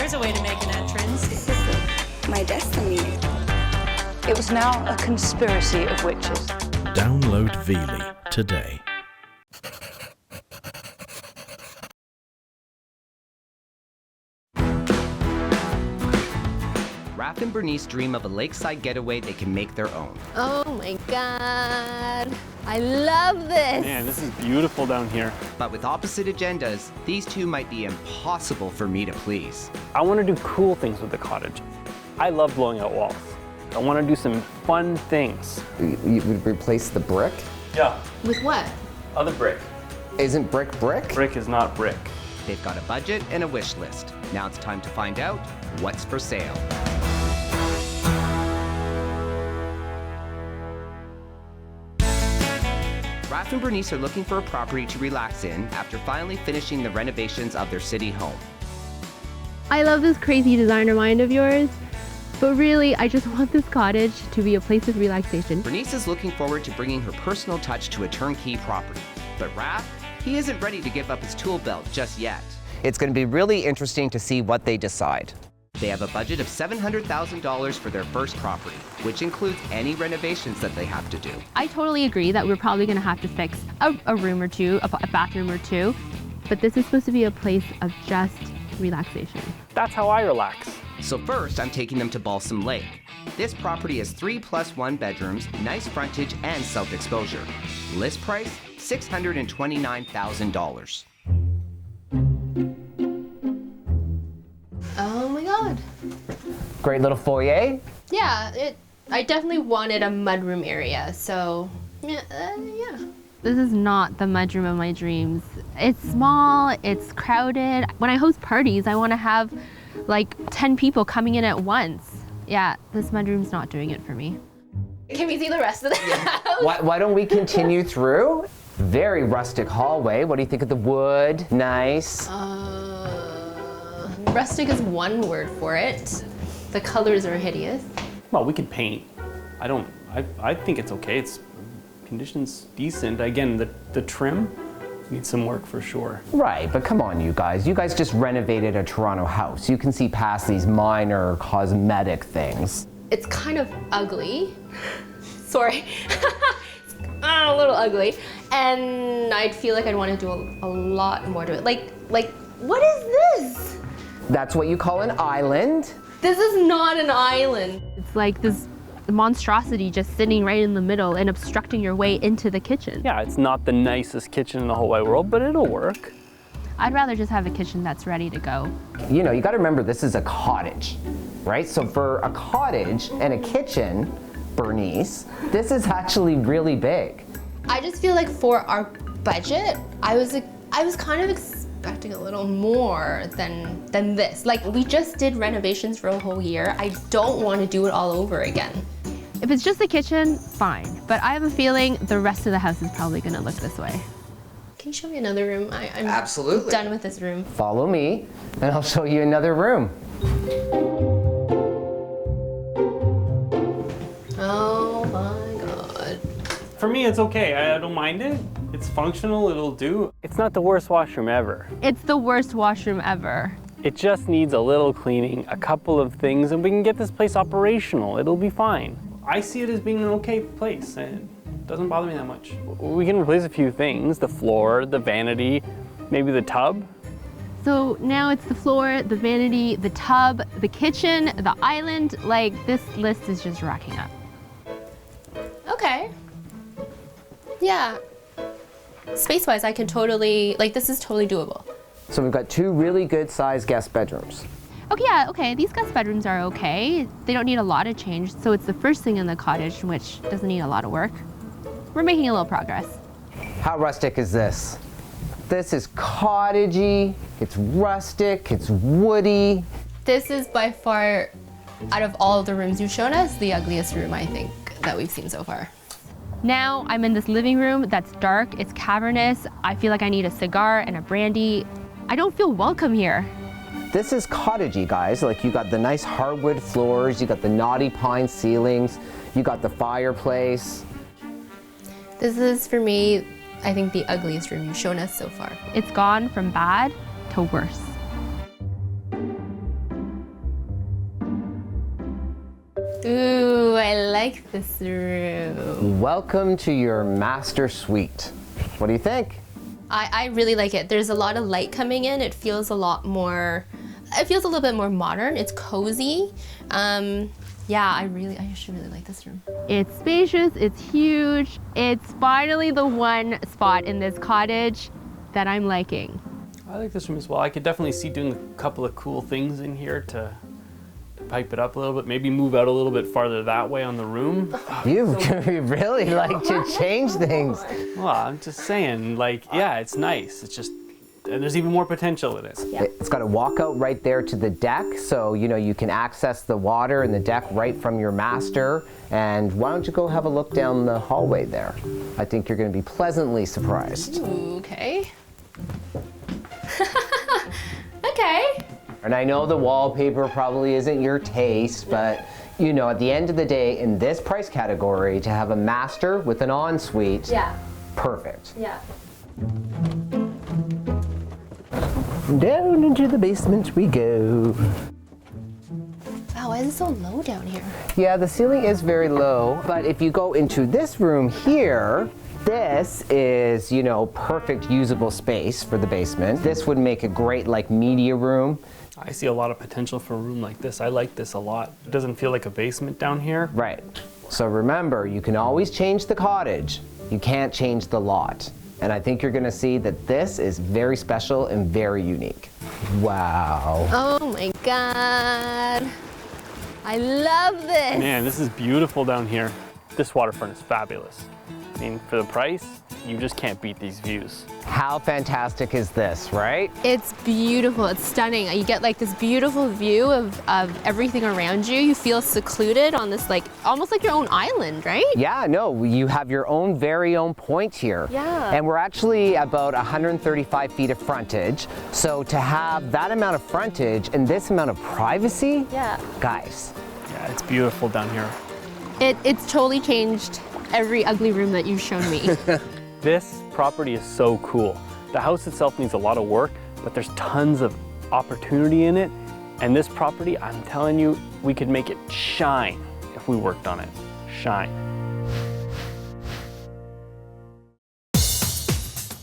there's a way to make an entrance. This is my destiny. It was now a conspiracy of witches. Download Veely today. Rath and Bernice dream of a lakeside getaway they can make their own. Oh my God, I love this. Man, this is beautiful down here. But with opposite agendas, these two might be impossible for me to please. I want to do cool things with the cottage. I love blowing out walls. I want to do some fun things. You would replace the brick? Yeah. With what? Other brick. Isn't brick brick? Brick is not brick. They've got a budget and a wish list. Now it's time to find out what's for sale. Rath and Bernice are looking for a property to relax in after finally finishing the renovations of their city home. I love this crazy designer mind of yours, but really, I just want this cottage to be a place of relaxation. Bernice is looking forward to bringing her personal touch to a turnkey property. But Rath, he isn't ready to give up his tool belt just yet. It's going to be really interesting to see what they decide. They have a budget of $700,000 for their first property, which includes any renovations that they have to do. I totally agree that we're probably gonna have to fix a room or two, a bathroom or two, but this is supposed to be a place of just relaxation. That's how I relax. So first, I'm taking them to Balsam Lake. This property has 3+1 bedrooms, nice frontage, and south exposure. List price, $629,000. Oh my God. Great little foyer. Yeah, I definitely wanted a mudroom area, so yeah. This is not the mudroom of my dreams. It's small, it's crowded. When I host parties, I want to have like 10 people coming in at once. Yeah, this mudroom's not doing it for me. Can we see the rest of the house? Why don't we continue through? Very rustic hallway. What do you think of the wood? Nice. Rustic is one word for it. The colors are hideous. Well, we could paint. I think it's okay. It's conditions decent. Again, the trim needs some work for sure. Right, but come on, you guys. You guys just renovated a Toronto house. You can see past these minor cosmetic things. It's kind of ugly. Sorry. A little ugly. And I'd feel like I'd want to do a lot more to it. Like, what is this? That's what you call an island. This is not an island. It's like this monstrosity just sitting right in the middle and obstructing your way into the kitchen. Yeah, it's not the nicest kitchen in the whole wide world, but it'll work. I'd rather just have a kitchen that's ready to go. You know, you gotta remember this is a cottage, right? So for a cottage and a kitchen, Bernice, this is actually really big. I just feel like for our budget, I was kind of expecting a little more than this. Like, we just did renovations for a whole year. I don't want to do it all over again. If it's just the kitchen, fine. But I have a feeling the rest of the house is probably gonna look this way. Can you show me another room? I'm Absolutely. done with this room. Follow me, and I'll show you another room. Oh my God. For me, it's okay. I don't mind it. It's functional, it'll do. It's not the worst washroom ever. It's the worst washroom ever. It just needs a little cleaning, a couple of things, and we can get this place operational. It'll be fine. I see it as being an okay place, and it doesn't bother me that much. We can replace a few things, the floor, the vanity, maybe the tub. So now it's the floor, the vanity, the tub, the kitchen, the island. Like, this list is just racking up. Okay. Yeah. Space-wise, I can totally, like, this is totally doable. So we've got two really good sized guest bedrooms. Okay, yeah, okay, these guest bedrooms are okay. They don't need a lot of change, so it's the first thing in the cottage, which doesn't need a lot of work. We're making a little progress. How rustic is this? This is cottagey, it's rustic, it's woody. This is by far, out of all of the rooms you've shown us, the ugliest room, I think, that we've seen so far. Now I'm in this living room that's dark, it's cavernous. I feel like I need a cigar and a brandy. I don't feel welcome here. This is cottagey, guys. Like, you got the nice hardwood floors, you got the knotty pine ceilings, you got the fireplace. This is, for me, I think the ugliest room you've shown us so far. It's gone from bad to worse. Ooh, I like this room. Welcome to your master suite. What do you think? I really like it. There's a lot of light coming in. It feels a little bit more modern. It's cozy. Yeah, I actually really like this room. It's spacious, it's huge. It's finally the one spot in this cottage that I'm liking. I like this room as well. I could definitely see doing a couple of cool things in here to pipe it up a little bit. Maybe move out a little bit farther that way on the room. You really like to change things. Well, I'm just saying, like, yeah, it's nice. It's just, and there's even more potential in it. Yeah. It's got a walkout right there to the deck, so you can access the water and the deck right from your master. And why don't you go have a look down the hallway there? I think you're going to be pleasantly surprised. Ooh, okay. Okay. And I know the wallpaper probably isn't your taste, but at the end of the day, in this price category, to have a master with an ensuite, Yeah. perfect. Yeah. Down into the basement we go. Wow, why is it so low down here? Yeah, the ceiling is very low, but if you go into this room here, this is, perfect usable space for the basement. This would make a great, media room. I see a lot of potential for a room like this. I like this a lot. It doesn't feel like a basement down here. Right. So remember, you can always change the cottage. You can't change the lot. And I think you're going to see that this is very special and very unique. Wow. Oh my God. I love this. Man, this is beautiful down here. This waterfront is fabulous. I mean, for the price, you just can't beat these views. How fantastic is this, right? It's beautiful. It's stunning. You get this beautiful view of everything around you. You feel secluded on this almost like your own island, right? Yeah, no, you have your own very own point here. Yeah. And we're actually about 135 feet of frontage. So to have that amount of frontage and this amount of privacy, Yeah. guys. Yeah, it's beautiful down here. It's totally changed every ugly room that you've shown me. This property is so cool. The house itself needs a lot of work, but there's tons of opportunity in it. And this property, I'm telling you, we could make it shine if we worked on it. Shine.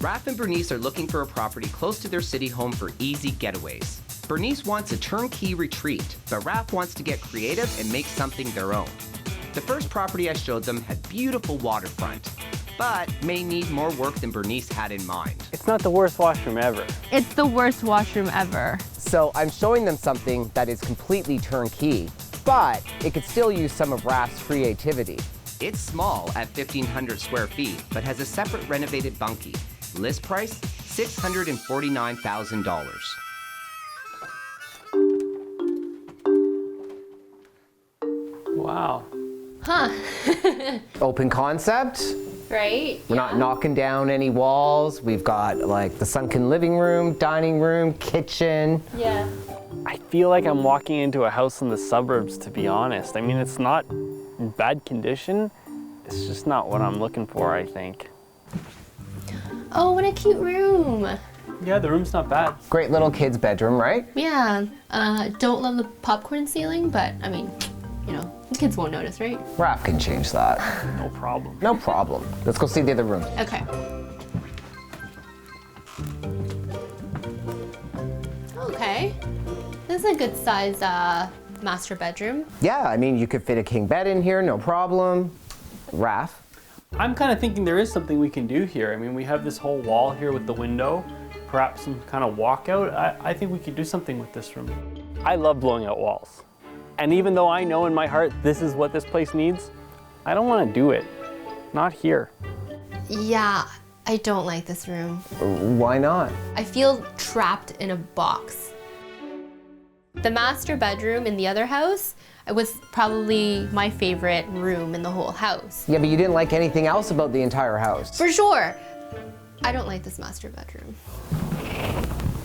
Rath and Bernice are looking for a property close to their city home for easy getaways. Bernice wants a turnkey retreat, but Rath wants to get creative and make something their own. The first property I showed them had beautiful waterfront, but may need more work than Bernice had in mind. It's not the worst washroom ever. It's the worst washroom ever. So I'm showing them something that is completely turnkey, but it could still use some of Rath's creativity. It's small at 1,500 square feet, but has a separate renovated bunkie. List price, $649,000. Wow. Huh. Open concept. Right? We're not knocking down any walls. We've got the sunken living room, dining room, kitchen. Yeah. I feel like I'm walking into a house in the suburbs, to be honest. I mean, it's not in bad condition. It's just not what I'm looking for, I think. Oh, what a cute room. Yeah, the room's not bad. Great little kid's bedroom, right? Yeah. Don't love the popcorn ceiling, but I mean, the kids won't notice, right? Rath can change that. No problem. No problem. Let's go see the other room. Okay. Okay. This is a good size master bedroom. Yeah, I mean, you could fit a king bed in here, no problem. Rath. I'm kind of thinking there is something we can do here. I mean, we have this whole wall here with the window, perhaps some kind of walkout. I think we could do something with this room. I love blowing out walls. And even though I know in my heart this is what this place needs, I don't want to do it. Not here. Yeah, I don't like this room. Why not? I feel trapped in a box. The master bedroom in the other house was probably my favorite room in the whole house. Yeah, but you didn't like anything else about the entire house. For sure. I don't like this master bedroom.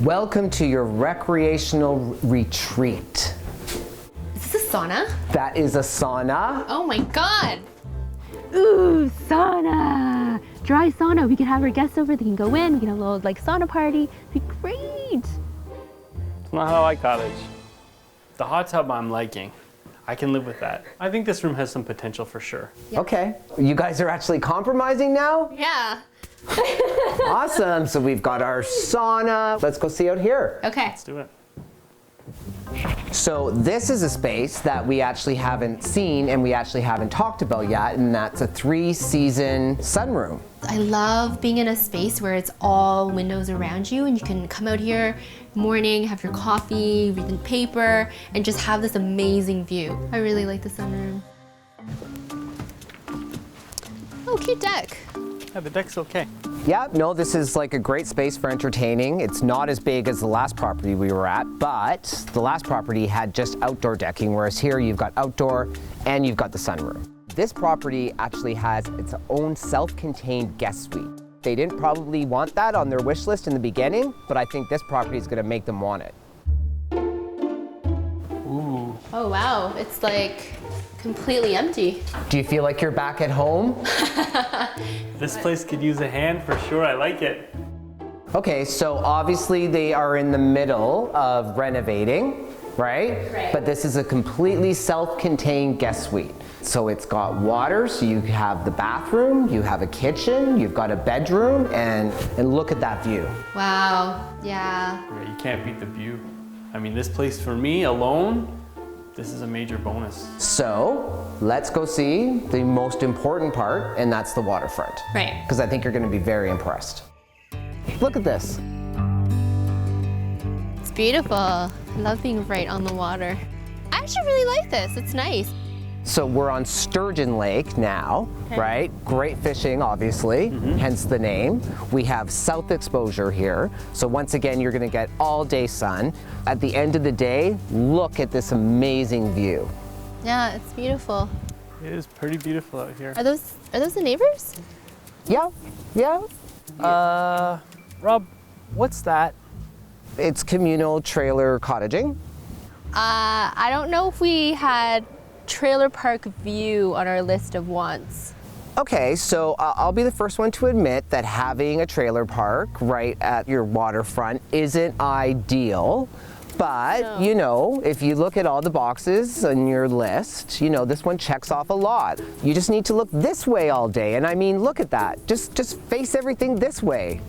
Welcome to your recreational retreat. Is this a sauna? That is a sauna. Oh my God. Ooh, sauna. Dry sauna. We can have our guests over. They can go in. We can have a little sauna party. It'd be great. It's not how I cottage. The hot tub I'm liking. I can live with that. I think this room has some potential for sure. Okay, you guys are actually compromising now? Yeah. Awesome, so we've got our sauna. Let's go see out here. Okay. Let's do it. So this is a space that we actually haven't seen and we actually haven't talked about yet, and that's a 3-season sunroom. I love being in a space where it's all windows around you and you can come out here morning, have your coffee, read the paper, and just have this amazing view. I really like the sunroom. Oh, cute deck. Yeah, the deck's okay. Yeah, no, this is like a great space for entertaining. It's not as big as the last property we were at, but the last property had just outdoor decking, whereas here you've got outdoor and you've got the sunroom. This property actually has its own self-contained guest suite. They didn't probably want that on their wish list in the beginning, but I think this property is gonna make them want it. Ooh. Oh wow, it's like completely empty. Do you feel like you're back at home? This place could use a hand for sure. I like it. Okay, so obviously they are in the middle of renovating, right? Right. But this is a completely self-contained guest suite. So it's got water, so you have the bathroom, you have a kitchen, you've got a bedroom, and look at that view. Wow, yeah. Yeah, you can't beat the view. I mean, this place for me alone, this is a major bonus. So let's go see the most important part, and that's the waterfront. Right. Because I think you're gonna be very impressed. Look at this. It's beautiful. I love being right on the water. I actually really like this, it's nice. So we're on Sturgeon Lake now, Okay. right? Great fishing, obviously, hence the name. We have south exposure here. So once again, you're gonna get all day sun. At the end of the day, look at this amazing view. Yeah, it's beautiful. It is pretty beautiful out here. Are those the neighbors? Yeah, yeah. Rob, what's that? It's communal trailer cottaging. I don't know if we had trailer park view on our list of wants. Okay, so I'll be the first one to admit that having a trailer park right at your waterfront isn't ideal. But, you know, if you look at all the boxes on your list, you know, this one checks off a lot. You just need to look this way all day. And I mean, look at that. Just face everything this way.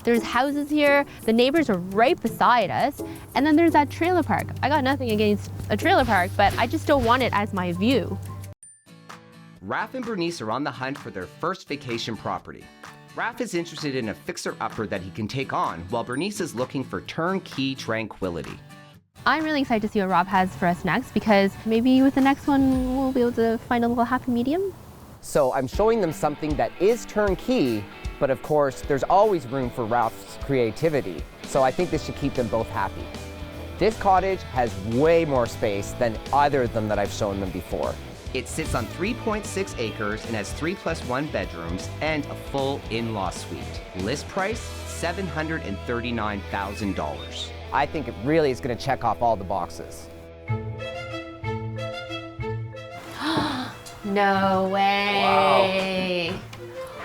There's houses here, the neighbors are right beside us, and then there's that trailer park. I got nothing against a trailer park, but I just don't want it as my view. Rath and Bernice are on the hunt for their first vacation property. Rath is interested in a fixer-upper that he can take on, while Bernice is looking for turnkey tranquility. I'm really excited to see what Rob has for us next, because maybe with the next one, we'll be able to find a little happy medium. So I'm showing them something that is turnkey, but of course, there's always room for Ralph's creativity. So I think this should keep them both happy. This cottage has way more space than either of them that I've shown them before. It sits on 3.6 acres and has 3+1 bedrooms and a full in-law suite. List price, $739,000. I think it really is gonna check off all the boxes. No way.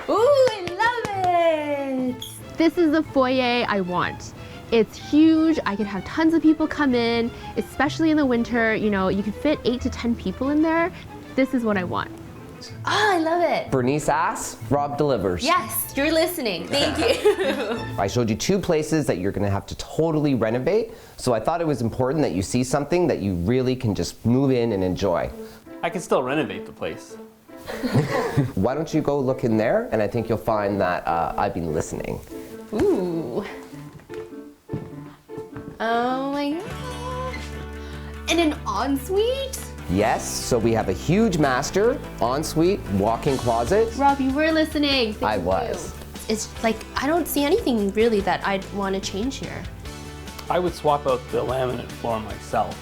Wow. Ooh, I love it. This is the foyer I want. It's huge. I could have tons of people come in, especially in the winter. You know, you could fit 8 to 10 people in there. This is what I want. Oh, I love it. Bernice asks, Rob delivers. Yes, you're listening. Thank you. I showed you 2 places that you're gonna have to totally renovate. So I thought it was important that you see something that you really can just move in and enjoy. I can still renovate the place. Why don't you go look in there, and I think you'll find that I've been listening. Ooh. Oh my God. And an ensuite? Yes, so we have a huge master, ensuite, walk-in closet. Rob, you were listening. I Thank was. you. It's like, I don't see anything really that I'd want to change here. I would swap out the laminate floor myself.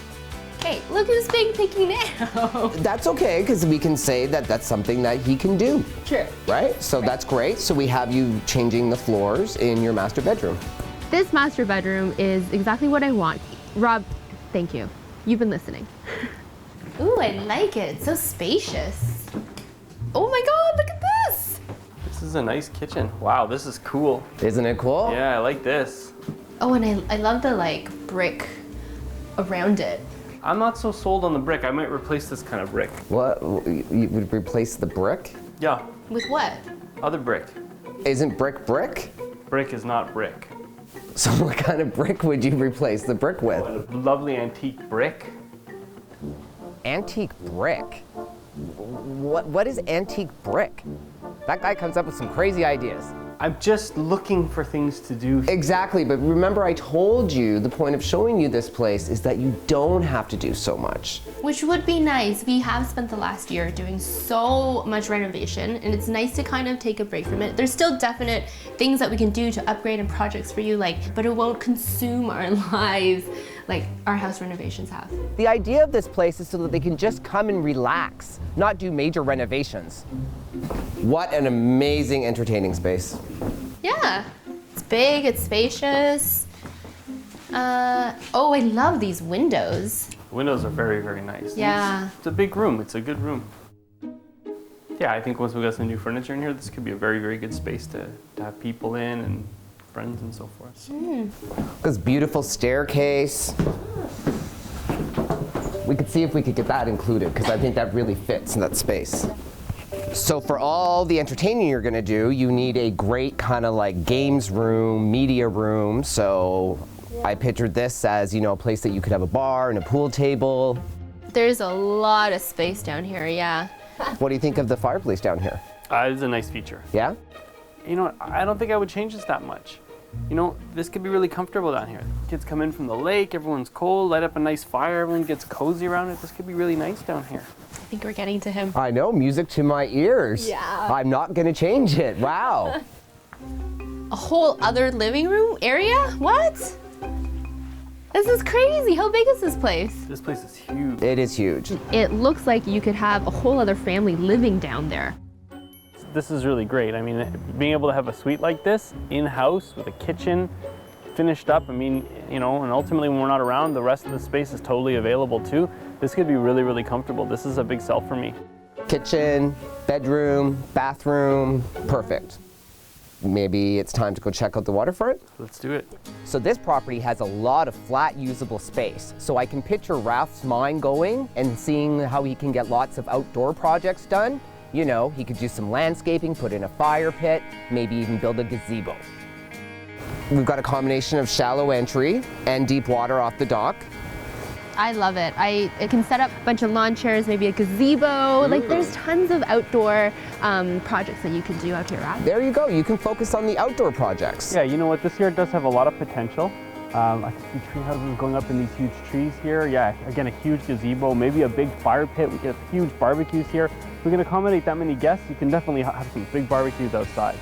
Hey, look who's being picky now. That's okay, because we can say that that's something that he can do, True. right? So that's great. So we have you changing the floors in your master bedroom. This master bedroom is exactly what I want. Rob, thank you. You've been listening. Ooh, I like it. It's so spacious. Oh my God, look at this. This is a nice kitchen. Wow, this is cool. Isn't it cool? Yeah, I like this. Oh, and I love the like brick around it. I'm not so sold on the brick. I might replace this kind of brick. What? You would replace the brick? Yeah, With what? other brick. Isn't brick brick? Brick is not brick. So what kind of brick would you replace the brick with? A lovely antique brick. Antique brick? What is antique brick? That guy comes up with some crazy ideas. I'm just looking for things to do. Exactly, but remember I told you the point of showing you this place is that you don't have to do so much. Which would be nice. We have spent the last year doing so much renovation, and it's nice to kind of take a break from it. There's still definite things that we can do to upgrade and projects for you, but it won't consume our lives like our house renovations have. The idea of this place is so that they can just come and relax, not do major renovations. What an amazing entertaining space. Yeah, it's big, it's spacious. Oh, I love these windows. The windows are very, very nice. Yeah. It's a big room. It's a good room. Yeah, I think once we got some new furniture in here, this could be a very, very good space to have people in and friends and so forth. So. This beautiful staircase. We could see if we could get that included because I think that really fits in that space. So for all the entertaining you're gonna do, you need a great kind of like games room, media room. So I pictured this as, a place that you could have a bar and a pool table. There's a lot of space down here, yeah. What do you think of the fireplace down here? It's a nice feature. Yeah? You know what, I don't think I would change this that much. This could be really comfortable down here. Kids come in from the lake, everyone's cold, light up a nice fire, everyone gets cozy around it. This could be really nice down here. I think we're getting to him. I know, music to my ears. Yeah. I'm not gonna change it, wow. A whole other living room area? What? This is crazy. How big is this place? This place is huge. It is huge. It looks like you could have a whole other family living down there. This is really great. I mean, being able to have a suite like this in-house with a kitchen finished up, and ultimately when we're not around, the rest of the space is totally available too. This could be really, really comfortable. This is a big sell for me. Kitchen, bedroom, bathroom, perfect. Maybe it's time to go check out the waterfront? Let's do it. So this property has a lot of flat usable space. So I can picture Rath's mind going and seeing how he can get lots of outdoor projects done. He could do some landscaping, put in a fire pit, maybe even build a gazebo. We've got a combination of shallow entry and deep water off the dock. I love it. It can set up a bunch of lawn chairs, maybe a gazebo. Like there's tons of outdoor projects that you can do out here, Rath. There you go. You can focus on the outdoor projects. Yeah, you know what? This here does have a lot of potential. I can see tree houses going up in these huge trees here. Yeah, again, a huge gazebo, maybe a big fire pit. We get huge barbecues here. If we can accommodate that many guests, you can definitely have some big barbecues outside.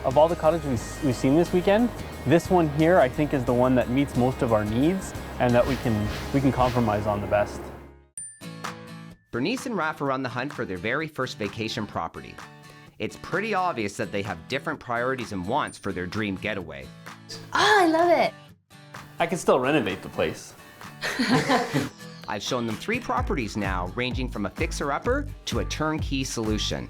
Of all the cottages we've seen this weekend, this one here I think is the one that meets most of our needs and that we can compromise on the best. Bernice and Rath are on the hunt for their very first vacation property. It's pretty obvious that they have different priorities and wants for their dream getaway. Oh, I love it. I can still renovate the place. I've shown them 3 properties now, ranging from a fixer-upper to a turnkey solution.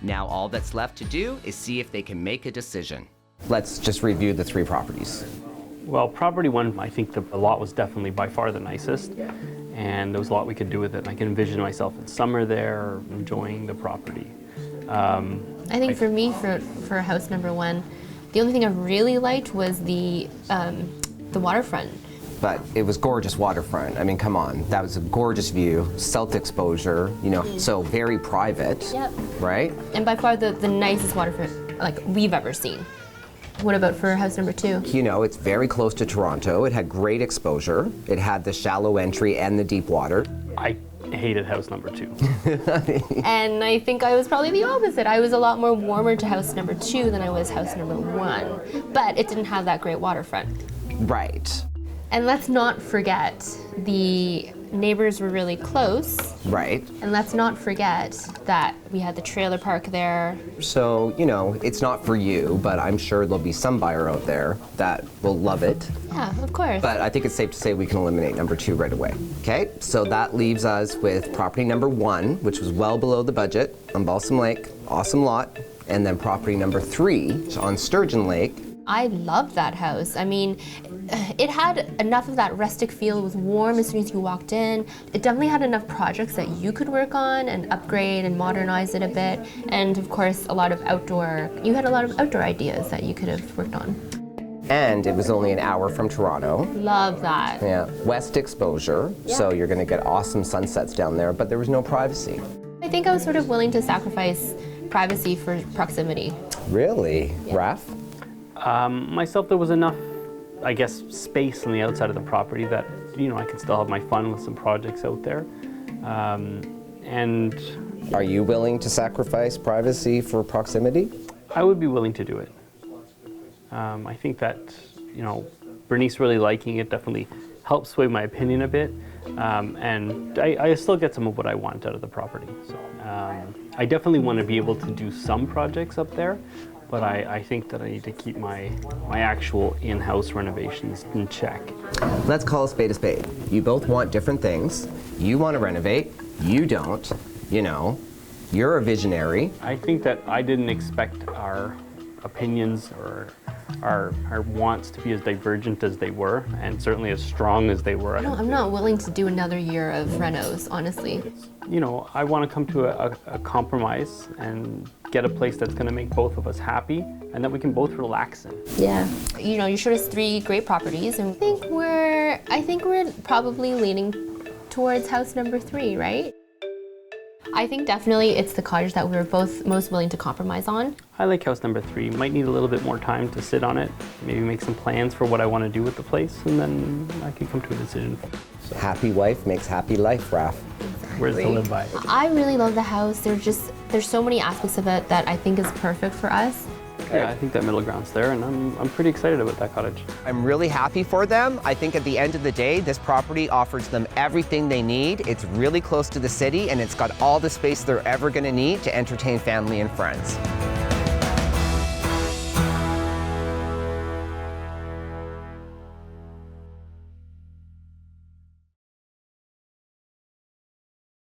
Now all that's left to do is see if they can make a decision. Let's just review the 3 properties. Well, property 1, I think the lot was definitely by far the nicest. And there was a lot we could do with it. And I can envision myself in summer there, enjoying the property. I think for me, for house number 1, the only thing I really liked was the waterfront. But it was gorgeous waterfront. I mean, come on. That was a gorgeous view, south exposure, so very private, Yep. right? And by far the nicest waterfront like we've ever seen. What about for house number 2? It's very close to Toronto. It had great exposure. It had the shallow entry and the deep water. I hated house number 2. And I think I was probably the opposite. I was a lot more warmer to house number 2 than I was house number 1. But it didn't have that great waterfront. Right. And let's not forget, the neighbors were really close. Right. And let's not forget that we had the trailer park there. So, it's not for you, but I'm sure there'll be some buyer out there that will love it. Yeah, of course. But I think it's safe to say we can eliminate number 2 right away. Okay, so that leaves us with property number 1, which was well below the budget on Balsam Lake, awesome lot, and then property number 3 on Sturgeon Lake. I love that house. I mean, it had enough of that rustic feel. It was warm as soon as you walked in. It definitely had enough projects that you could work on and upgrade and modernize it a bit. And of course, you had a lot of outdoor ideas that you could have worked on. And it was only an hour from Toronto. Love that. Yeah, west exposure, so you're gonna get awesome sunsets down there, but there was no privacy. I think I was sort of willing to sacrifice privacy for proximity. Really? Yeah. Rath? Myself, there was enough, I guess, space on the outside of the property that, I could still have my fun with some projects out there. And are you willing to sacrifice privacy for proximity? I would be willing to do it. I think that, Bernice really liking it definitely helps sway my opinion a bit. And I still get some of what I want out of the property. So I definitely want to be able to do some projects up there, but I think that I need to keep my actual in-house renovations in check. Let's call a spade a spade. You both want different things. You want to renovate, you don't. You're a visionary. I think that I didn't expect our opinions or our wants to be as divergent as they were, and certainly as strong as they were. No, I'm not willing to do another year of renos, honestly. I want to come to a compromise and get a place that's going to make both of us happy and that we can both relax in. Yeah. You showed us 3 great properties, and I think we're probably leaning towards house number 3, right? I think definitely it's the cottage that we were both most willing to compromise on. I like house number 3. Might need a little bit more time to sit on it, maybe make some plans for what I want to do with the place, and then I can come to a decision. So. Happy wife makes happy life, Rath. Where's to live by? I really love the house. There's so many aspects of it that I think is perfect for us. Yeah, I think that middle ground's there, and I'm pretty excited about that cottage. I'm really happy for them. I think at the end of the day, this property offers them everything they need. It's really close to the city, and it's got all the space they're ever going to need to entertain family and friends.